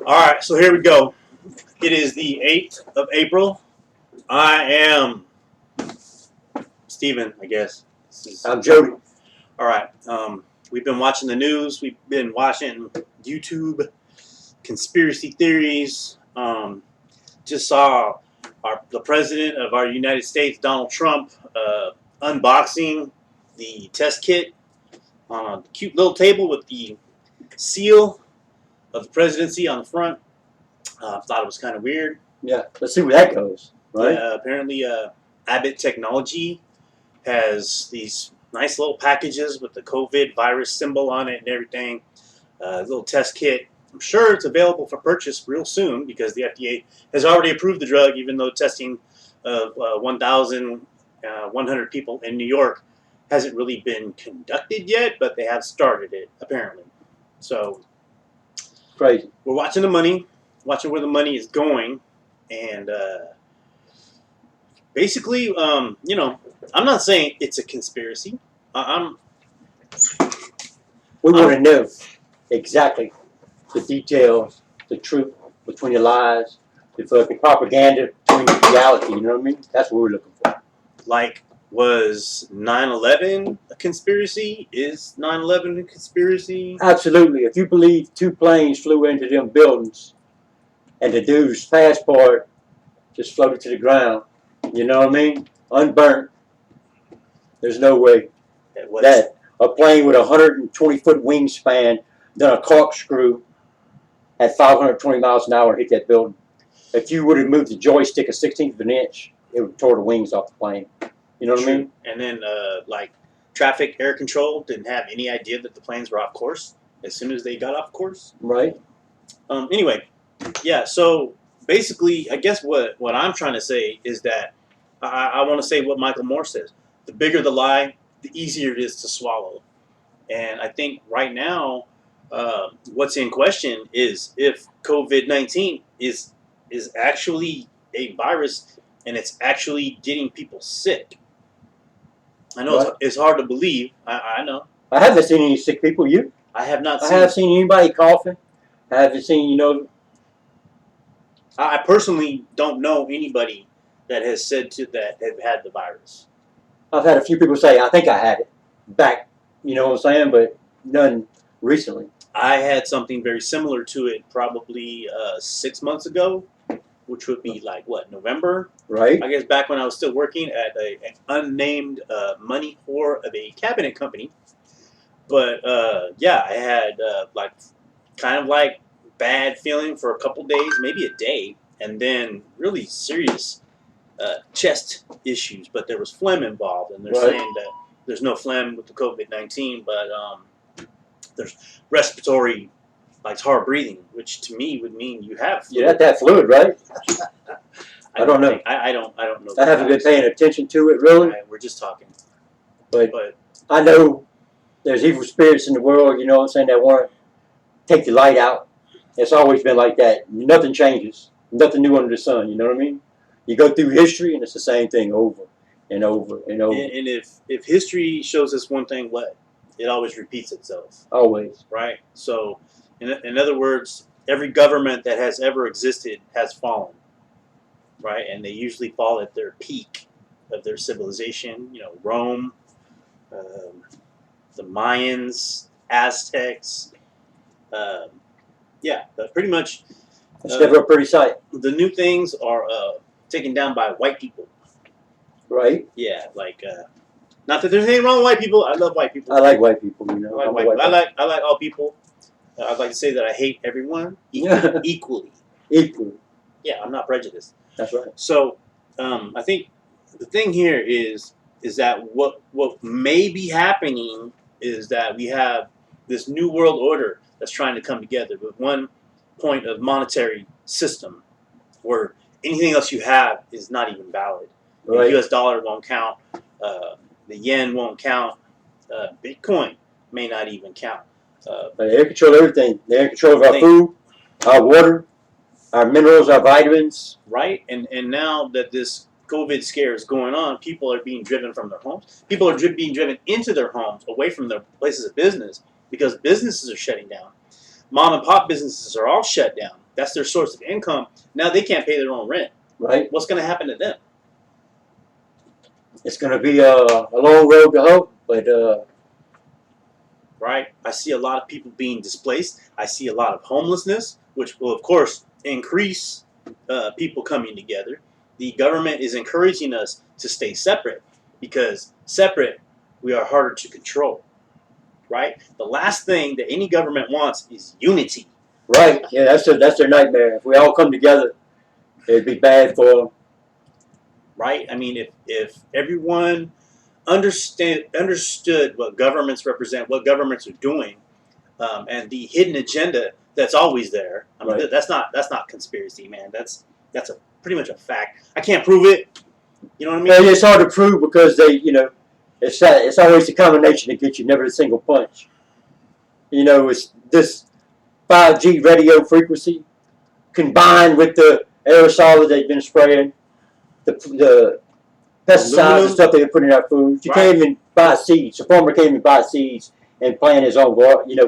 Alright, so here we go. It is the 8th of April. I am Steven, I guess. I'm Jody. Alright, we've been watching the news. We've been watching YouTube conspiracy theories. Just saw the president of our United States, Donald Trump, unboxing the test kit on a cute little table with the seal of the presidency on the front. Thought it was kind of weird. Yeah, let's see where that goes. Right? Yeah, apparently Abbott Technology has these nice little packages with the COVID virus symbol on it and everything. Little test kit. I'm sure it's available for purchase real soon because the FDA has already approved the drug, even though testing of 1,100 people in New York hasn't really been conducted yet, but they have started it, apparently. So, crazy. We're watching the money, watching where the money is going, and basically, you know, I'm not saying it's a conspiracy. We want to know exactly the details, the truth between the lies, the fucking propaganda between the reality. You know what I mean? That's what we're looking for. Like, was 9/11 a conspiracy? Is 9/11 a conspiracy? Absolutely. If you believe 2 planes flew into them buildings and the dude's passport just floated to the ground, you know what I mean? Unburnt. There's no way that a plane with a 120-foot wingspan done a corkscrew at 520 miles an hour hit that building. If you would have moved the joystick a 16th of an inch, it would have tore the wings off the plane. You know what I mean? And then, like, traffic air control didn't have any idea that the planes were off course as soon as they got off course. Right. Anyway, yeah, so basically, I guess what I'm trying to say is that I want to say what Michael Moore says. The bigger the lie, the easier it is to swallow. And I think right now, what's in question is if COVID-19 is actually a virus and it's actually getting people sick. I know it's hard to believe. I know. I haven't seen any sick people. You? I have not seen. I haven't seen anybody coughing. I haven't seen, you know. I personally don't know anybody that has said that have had the virus. I've had a few people say, I think I had it back, you know what I'm saying, but none recently. I had something very similar to it probably 6 months ago, which would be like, what, November? Right. I guess back when I was still working at an unnamed money whore of a cabinet company. But, yeah, I had like kind of like bad feeling for a couple days, maybe a day, and then really serious chest issues. But there was phlegm involved, and they're saying that there's no phlegm with the COVID-19, but there's respiratory, like hard breathing, which to me would mean you have fluid. You had that fluid, right? I don't know. I don't know. I haven't been paying attention to it, really. We're just talking. But I know there's evil spirits in the world, you know what I'm saying, that want to take the light out. It's always been like that. Nothing changes. Nothing new under the sun, you know what I mean? You go through history, and it's the same thing over and over and over. And if history shows us one thing, what? It always repeats itself. Always. Right? So, in other words, every government that has ever existed has fallen. Right? And they usually fall at their peak of their civilization. You know, Rome, the Mayans, Aztecs. Yeah, but pretty much. It's never a pretty sight. The new things are taken down by white people. Right? Yeah, like, not that there's anything wrong with white people. I love white people. I like white people, you know. I like white people. I like all people. I'd like to say that I hate everyone equally. Equally. Yeah, I'm not prejudiced. That's right. So, I think the thing here is that what may be happening is that we have this new world order that's trying to come together with one point of monetary system where anything else you have is not even valid. Right. The U.S. dollar won't count. The yen won't count. Bitcoin may not even count. They control everything. They're in control of our food, our water, our minerals, our vitamins. Right? And now that this COVID scare is going on, people are being driven from their homes. People are being driven into their homes, away from their places of business, because businesses are shutting down. Mom and pop businesses are all shut down. That's their source of income. Now they can't pay their own rent. Right. What's going to happen to them? It's going to be a long road to hope, but right. I see a lot of people being displaced. I see a lot of homelessness, which will of course increase people coming together. The government is encouraging us to stay separate because separate we are harder to control. Right. The last thing that any government wants is unity. right. Yeah, that's their nightmare. If we all come together, it'd be bad for them. Right? I mean, if everyone understood what governments represent, what governments are doing, and the hidden agenda that's always there. I mean, Right. that's not conspiracy, man. That's a pretty much a fact. I can't prove it. You know what I mean? Yeah, it's hard to prove because it's always the combination that gets you, never the single punch. It's this 5G radio frequency combined with the aerosol that they've been spraying, the pesticides and stuff they've put in our food. You can't even buy seeds. A farmer can't even buy seeds and plant his own,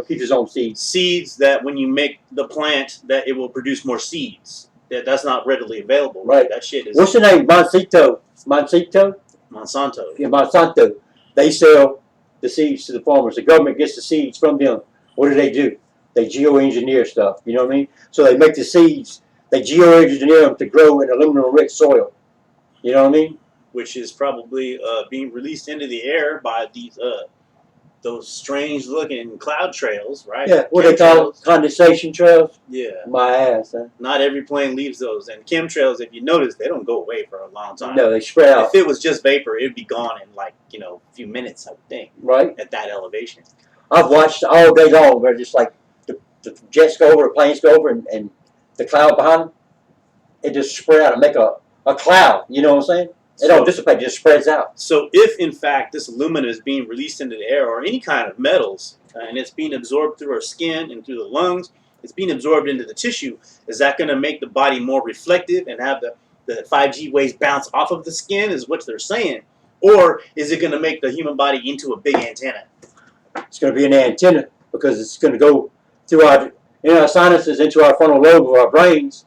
keep his own seeds. Seeds that when you make the plant, that it will produce more seeds. That's not readily available. Right. That shit is. What's the name? Monsanto. Monsanto. Yeah, Monsanto. They sell the seeds to the farmers. The government gets the seeds from them. What do? They geoengineer stuff. You know what I mean? So they make the seeds. They geoengineer them to grow in aluminum-rich soil. You know what I mean? Which is probably being released into the air by those strange-looking cloud trails, right? Yeah, what they call condensation trails. Yeah. My ass, huh? Not every plane leaves those. And chemtrails, if you notice, they don't go away for a long time. No, they spread out. If it was just vapor, it'd be gone in like, a few minutes, I would think. Right. At that elevation. I've watched all day long where just like the jets go over, the planes go over, and the cloud behind them, it just spread out and make a cloud. You know what I'm saying? It don't dissipate, it just spreads out. So if, in fact, this aluminum is being released into the air or any kind of metals, and it's being absorbed through our skin and through the lungs, it's being absorbed into the tissue, is that going to make the body more reflective and have the 5G waves bounce off of the skin, is what they're saying? Or is it going to make the human body into a big antenna? It's going to be an antenna because it's going to go through our sinuses into our frontal lobe of our brains.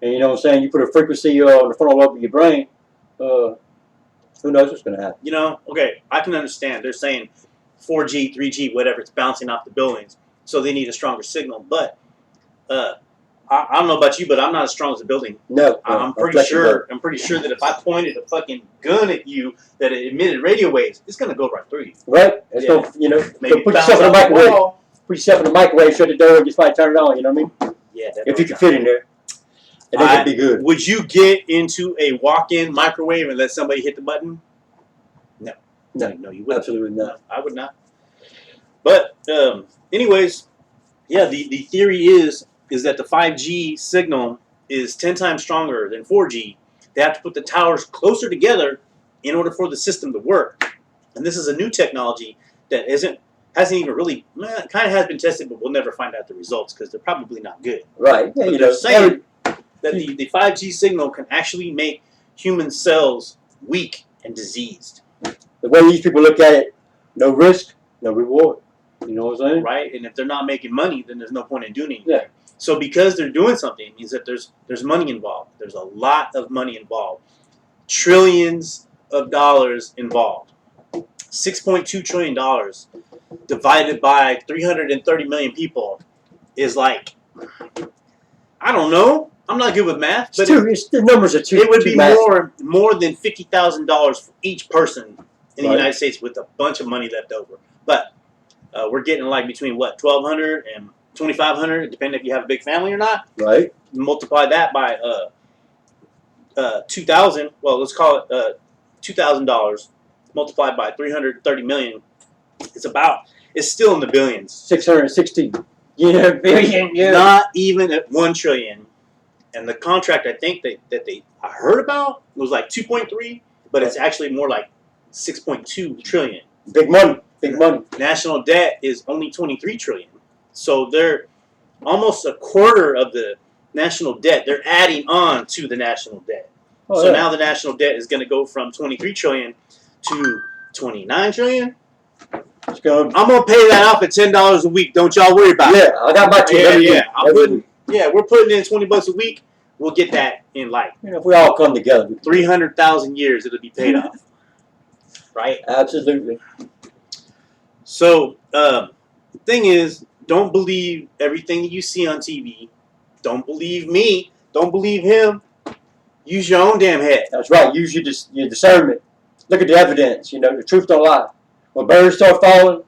And you know what I'm saying? You put a frequency on the frontal lobe of your brain, who knows what's going to happen? Okay, I can understand. They're saying 4G, 3G, whatever, it's bouncing off the buildings, so they need a stronger signal. But I don't know about you, but I'm not as strong as a building. No, I'm pretty sure that if I pointed a fucking gun at you that it emitted radio waves, it's going to go right through you. Right? It's going to, maybe put yourself in the microwave. Put yourself in the microwave, shut the door, and just like turn it on. You know what I mean? Yeah. If you can fit in there. And it would be good. Would you get into a walk-in microwave and let somebody hit the button? No, you wouldn't. Absolutely not. No, I would not. But anyways, yeah, the theory is that the 5G signal is 10 times stronger than 4G. They have to put the towers closer together in order for the system to work. And this is a new technology that hasn't even really, kind of has been tested, but we'll never find out the results because they're probably not good. Right. Yeah, but they're saying that the 5G signal can actually make human cells weak and diseased. The way these people look at it, no risk, no reward. You know what I'm saying? Right? And if they're not making money, then there's no point in doing anything. Yeah. So because they're doing something, it means that there's money involved. There's a lot of money involved. Trillions of dollars involved. $6.2 trillion divided by 330 million people is like, I don't know. I'm not good with math, but the numbers are too. It would be massive. more than $50,000 for each person in the Right. United States with a bunch of money left over. But we're getting like between what, 1,200 and 2,500, depending if you have a big family or not. Right. Multiply that by 2,000. Well, let's call it $2,000 multiplied by 330 million. It's still in the billions. 660 billion. Yeah. Not even at 1 trillion. And the contract I think I heard about was like 2.3, but it's actually more like 6.2 trillion. Big money. Big money. National debt is only 23 trillion. So they're almost a quarter of the national debt. They're adding on to the national debt. So now the national debt is going to go from 23 trillion to 29 trillion. I'm going to pay that off at $10 a week. Don't y'all worry about it. Yeah, I got my 2. Yeah. I'm Yeah, we're putting in $20 a week. We'll get that in like if we all come together, 300,000 years, it'll be paid off. Right? Absolutely. So the thing is, don't believe everything you see on TV. Don't believe me. Don't believe him. Use your own damn head. That's right. Use your discernment. Look at the evidence. The truth don't lie. When birds start falling,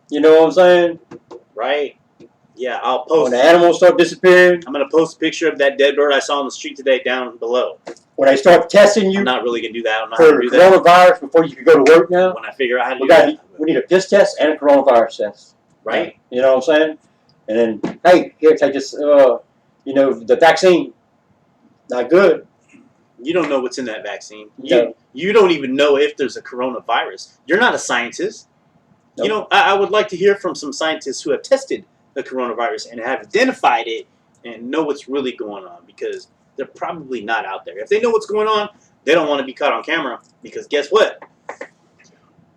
you know what I'm saying? Right? Yeah, I'll post. When the animals start disappearing. I'm going to post a picture of that dead bird I saw on the street today down below. When they start testing you I'm not really going to do that. I'm not for going to do that. coronavirus before you can go to work now. When I figure out how to do that. We need a piss test and a coronavirus test. Right? You know what I'm saying? And then, hey, here, take this, the vaccine. Not good. You don't know what's in that vaccine. You don't even know if there's a coronavirus. You're not a scientist. Nope. I would like to hear from some scientists who have tested the coronavirus and have identified it and know what's really going on, because they're probably not out there. If they know what's going on, they don't want to be caught on camera, because guess what?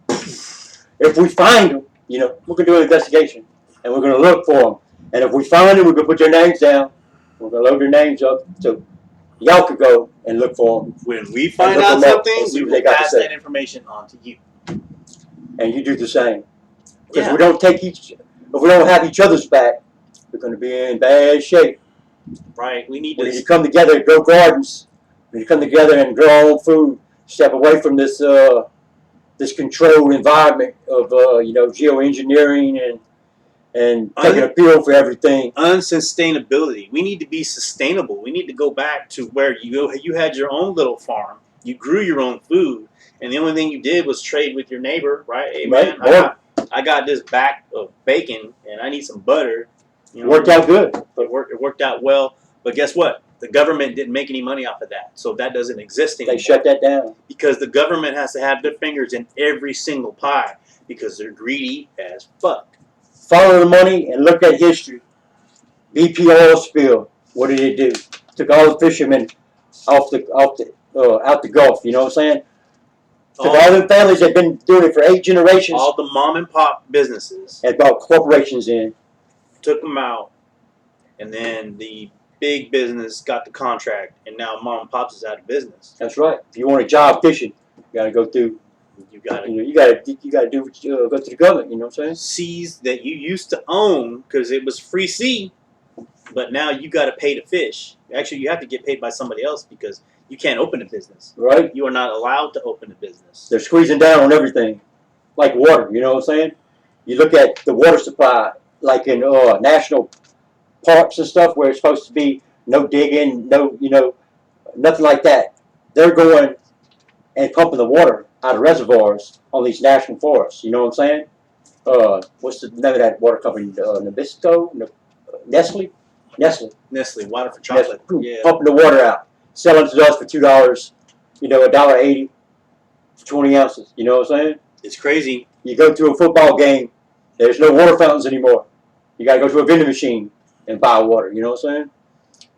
If we find them, we're going to do an investigation and we're going to look for them. And if we find them, we're going to put their names down. We're going to load their names up so y'all could go and look for them. When we find out something, we will pass that information on to you. And you do the same. Because if we don't have each other's back, we're going to be in bad shape. Right. We need to come together and grow gardens. We need to come together and grow our own food. Step away from this this controlled environment of geoengineering and taking a pill for everything. Unsustainability. We need to be sustainable. We need to go back to where you had your own little farm. You grew your own food, and the only thing you did was trade with your neighbor, right? Hey, man, I got this back of bacon, and I need some butter. Worked out good. It worked out well. But guess what? The government didn't make any money off of that, so that doesn't exist anymore. They shut that down. Because the government has to have their fingers in every single pie, because they're greedy as fuck. Follow the money and look at history. BP oil spill. What did it do? Took all the fishermen out the Gulf. You know what I'm saying? Took all the families that have been doing it for 8 generations. All the mom and pop businesses. And brought corporations in. Took them out, and then the big business got the contract, and now mom and pops is out of business. That's right. If you want a job fishing, you got to go through. You got to do what go to the government. You know what I'm saying? Seas that you used to own because it was free sea, but now you got to pay to fish. Actually, you have to get paid by somebody else because you can't open a business. Right. You are not allowed to open a business. They're squeezing down on everything, like water. You know what I'm saying? You look at the water supply, like in national parks and stuff, where it's supposed to be no digging, no, nothing like that. They're going and pumping the water out of reservoirs on these national forests. You know what I'm saying? What's the name of that water company? Nabisco? Nestle? Nestle, water for chocolate. Yeah. Pumping the water out, selling to us for $2, $1.80 for 20 ounces. You know what I'm saying? It's crazy. You go to a football game, there's no water fountains anymore. You got to go to a vending machine and buy water. You know what I'm saying?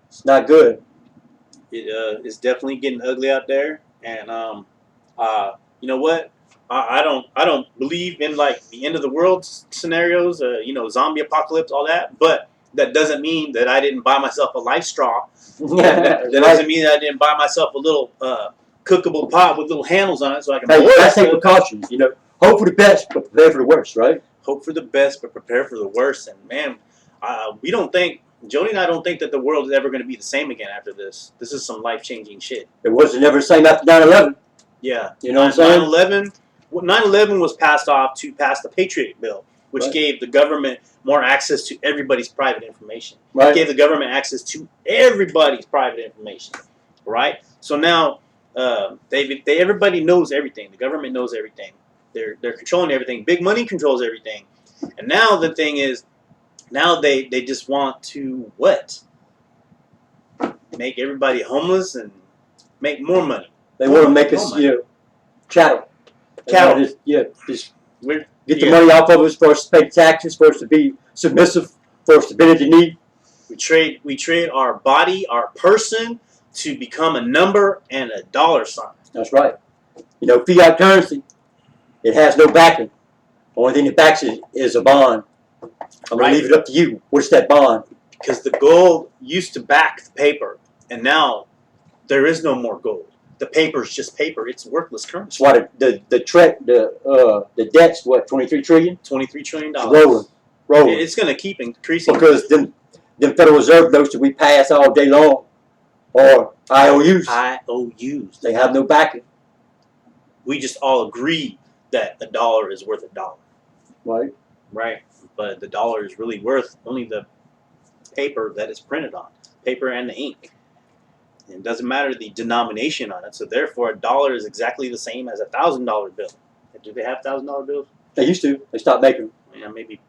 It's not good. It's definitely getting ugly out there, and you know what? I don't believe in like the end of the world scenarios. Zombie apocalypse, all that. But that doesn't mean that I didn't buy myself a life straw. that doesn't mean that I didn't buy myself a little cookable pot with little handles on it so I can. Hey, that's take precautions. Hope for the best, but prepare for the worst, right? Hope for the best, but prepare for the worst. And man, Joni and I don't think that the world is ever going to be the same again after this. This is some life-changing shit. It wasn't never the same after 9/11. Yeah. You know what I'm saying? 9/11 was passed off to pass the Patriot Bill, which gave the government more access to everybody's private information. Right. It gave the government access to everybody's private information. Right? So now everybody knows everything. The government knows everything. They're controlling everything. Big money controls everything. And now the thing is, now they just want to what? Make everybody homeless and make more money. They want to make us, chattel. Cattle. Just get the money off of us for us to pay taxes, for us to be submissive, for us to bend the knee. We trade our body, our person, to become a number and a dollar sign. That's right. Fiat currency, it has no backing. The only thing that backs it is a bond. I'm going to leave it up to you. What's that bond? because the gold used to back the paper, and now there is no more gold. The paper is just paper. It's worthless currency. That's why the debt's what, 23 trillion? $23 trillion. Rolling. It's going to keep increasing. Because them Federal Reserve notes that we pass all day long are IOUs. IOUs. They have no backing. We just all agree that a dollar is worth a dollar. Right. Right. But the dollar is really worth only the paper that it's printed on. Paper and the ink. It doesn't matter the denomination on it. So therefore, a dollar is exactly the same as $1,000 bill. Do they have $1,000 bills? They used to. They stopped making them. Yeah, maybe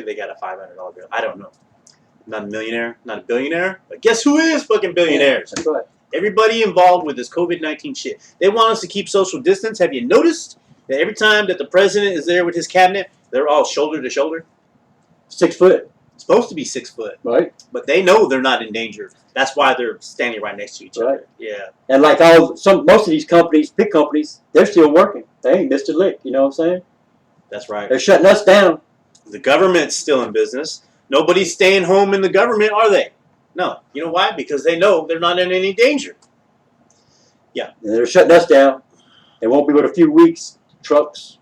they got a $500 bill. I don't know. Not a millionaire, not a billionaire. But guess who is fucking billionaires? That's right. Everybody involved with this COVID-19 shit. They want us to keep social distance. Have you noticed that every time that the president is there with his cabinet, they're all shoulder to shoulder? 6 foot. It's supposed to be 6 foot. Right. But they know they're not in danger. That's why they're standing right next to each other. Yeah. And like most of these companies, big companies, they're still working. They ain't missed a lick. You know what I'm saying? That's right. They're shutting us down. The government's still in business. Nobody's staying home in the government, are they? No. You know why? Because they know they're not in any danger. Yeah. And they're shutting us down. It won't be but a few weeks. Trucks.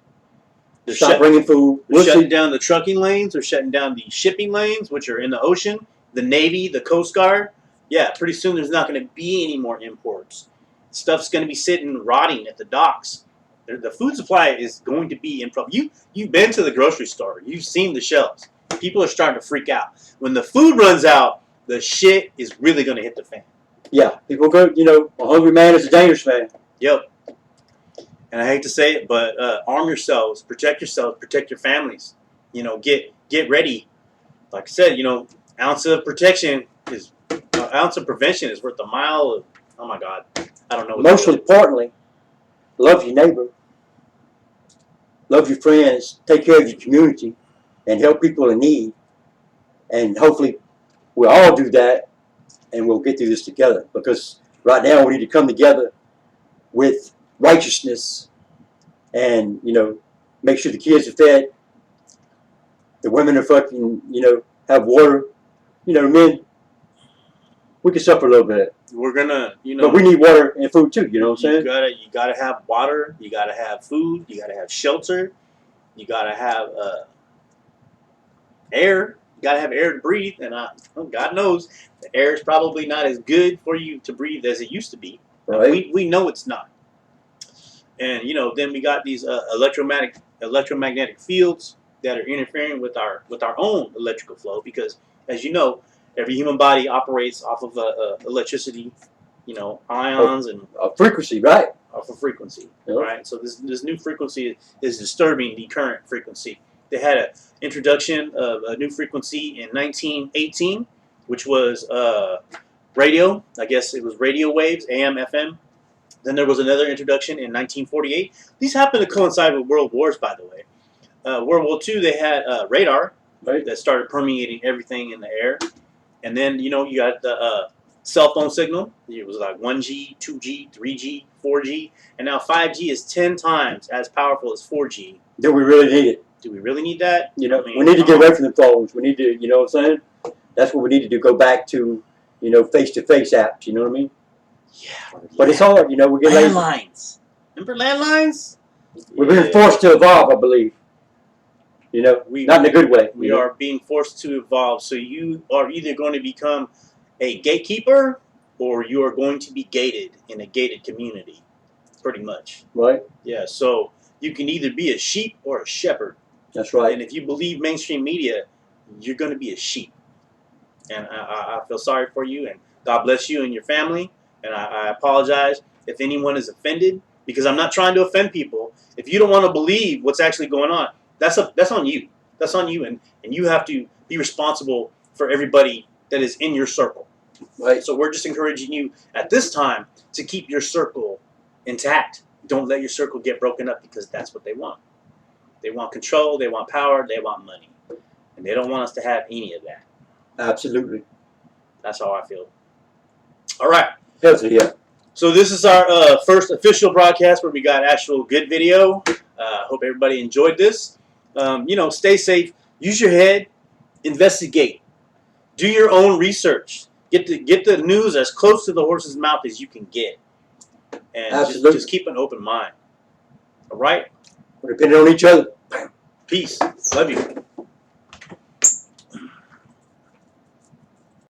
They're stop bringing food. They're shutting down the trucking lanes. They're shutting down the shipping lanes, which are in the ocean. The Navy, the Coast Guard. Yeah, pretty soon there's not going to be any more imports. Stuff's going to be sitting rotting at the docks. The food supply is going to be in problem. You've been to the grocery store. You've seen the shelves. People are starting to freak out. When the food runs out, the shit is really going to hit the fan. Yeah, people go, a hungry man is a dangerous man. Yep. And I hate to say it, but arm yourselves, protect your families. Get ready. Like I said, ounce of protection is ounce of prevention is worth a mile of. Oh my God, I don't know. Most importantly, love your neighbor, love your friends, take care of your community, and help people in need. And hopefully, we'll all do that, and we'll get through this together. Because right now, we need to come together with righteousness, and make sure the kids are fed, the women are fucking, have water. Men, we can suffer a little bit. We're gonna, but we need water and food too. You know what I'm saying? You gotta have water. You gotta have food. You gotta have shelter. You gotta have air. You gotta have air to breathe. And God knows the air is probably not as good for you to breathe as it used to be. Right. We know it's not. And then we got these electromagnetic fields that are interfering with our own electrical flow, because as you know, every human body operates off of electricity, ions and frequency, right? Off of frequency, yep. Right? So this new frequency is disturbing the current frequency. They had an introduction of a new frequency in 1918, which was radio. I guess it was radio waves, AM, FM. Then there was another introduction in 1948. These happened to coincide with world wars, by the way. World War II, they had radar, right, that started permeating everything in the air. And then, you got the cell phone signal. It was like 1G, 2G, 3G, 4G. And now 5G is 10 times as powerful as 4G. Do we really need it? Do we really need that? We need to get away from the phones. We need to, you know what I'm saying? That's what we need to do. Go back to, face-to-face apps. You know what I mean? Yeah. But it's hard. We get lazy. Landlines. Remember landlines? We've been forced to evolve, I believe. Not in a good way. We are being forced to evolve. So you are either going to become a gatekeeper, or you are going to be gated in a gated community, pretty much. Right. Yeah. So you can either be a sheep or a shepherd. That's right. And if you believe mainstream media, you're going to be a sheep. And I feel sorry for you, and God bless you and your family. And I apologize if anyone is offended, because I'm not trying to offend people. If you don't want to believe what's actually going on, that's on you. That's on you, and you have to be responsible for everybody that is in your circle. Right. So we're just encouraging you at this time to keep your circle intact. Don't let your circle get broken up, because that's what they want. They want control, they want power, they want money. And they don't want us to have any of that. Absolutely. That's how I feel. All right. Yeah. So this is our first official broadcast where we got actual good video. Hope everybody enjoyed this. Stay safe. Use your head. Investigate. Do your own research. Get the news as close to the horse's mouth as you can get, and just keep an open mind. All right. We're depending on each other. Peace. Love you.